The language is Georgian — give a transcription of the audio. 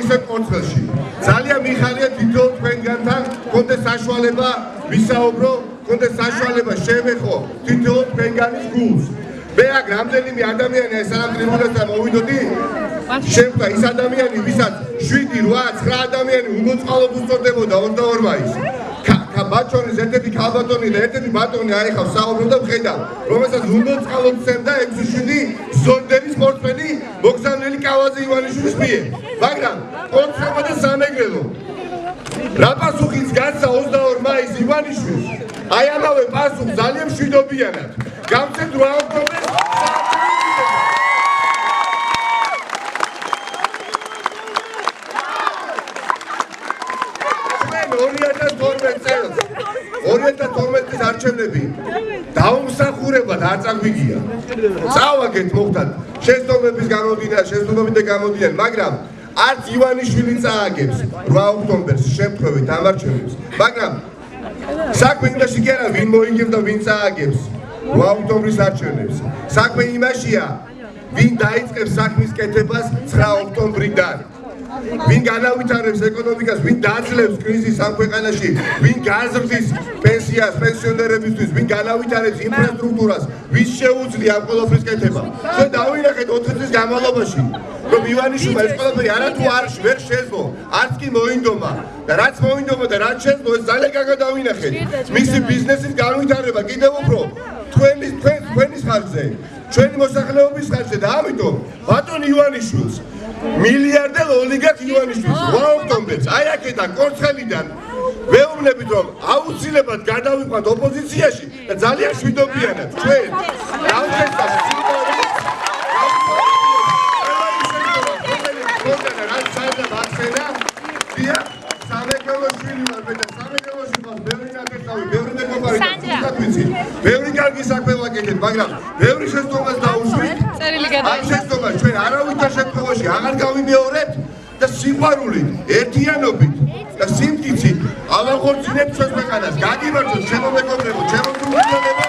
ისეთ კონცხელში. ძალიან მიხარია თითოეულ თქვენგანთან გქონდეს საშუალება ვისაუბრო, გქონდეს საშუალება შევეხო თითოეულ თქვენგანის გულს. მე აქ რამდენიმე ადამიანი ეს არაფრინულესთან მოვიდოდი, შემდგა ის ადამიანი, ვისაც 7, 8, 9 ადამიანი უმოწყალოდ უსწორდებოდა 22 მაისს. ბატონის ერთ-ერთი ქალბატონი და ერთ-ერთი ბატონი აიხავ საუბრობდა ვხედავ, რომელსაც უმოწყალოდ სცემდა 6-7 ზონდერის პორტფელი მოგზავნელი კავაზე ივანიშვილის მიერ. მაგრამ კონცხება და სამეგრელო რა პასუხიც გასცა 22 მაისს ივანიშვილს, აი ამავე პასუხს ძალიან მშვიდობიანად გავცეთ 8 ოქტომბერს. ჩვენ 2012 წლის არჩევნები დაუმსახურებად არ წაგვიგია. წავაგეთ მოხდათ შეცდომების გამოდიან, მაგრამ არც ივანიშვილი წააგებს 8 ოქტომბერს შემთხვევით ამ არჩევნებს. მაგრამ საქმე იმაში კი არა ვინ მოიგებს და ვინ წააგებს 8 ოქტომბრის არჩევნებს. საქმე იმაშია ვინ დაიწყებს საქმის კეთებას 9 ოქტომბრიდან. ვინ განავითარებს ეკონომიკას, ვინ დაძლევს კრიზისს ამ ქვეყანაში, ვინ გაზრდის პენსიას პენსიონერებისთვის, ვინ განავითარებს ინფრასტრუქტურას, ვის შეუძლია ამ ყველაფრის კეთება. ჩვენ დავინახეთ 4 წლის განმავლობაში, რომ ივანიშვილმა ეს ყველაფერი არათუ ვერ შეძლო, არც კი მოინდომა და რაც მოინდომა და რაც შეძლო, ეს ძალიან კარგად დავინახეთ. მისი ბიზნესის განვითარება კიდევ უფრო თქვენის ხარჯზე, ჩვენი მოსახლეობის ხარჯზე და ამიტომ ბატონ ივანიშვილს მილიარდელ ოლიგარქ ივანიშვილს 8 ოქტომბერს აი აქედან კორცხელიდან ვეუბნებით რომ აუცილებლად გადავიყვანთ ოპოზიციაში და ძალიან შვიდობიანად ჩვენ დავხესდათ ბევრი კარგი საქმე ვაკეთეთ, მაგრამ ბევრი შეცდომას დაუშვით. ამ შეცდომას ჩვენ არავითარ შემთხვევაში აღარ გავიმეორებთ და სიყვარულით, ერთიანობით და სიმტკიცით ავახორციელებთ ჩვენს ქვეყანას. გაგიმართოთ ჩემო მეგობრებო, ჩემო გულწრფელებო.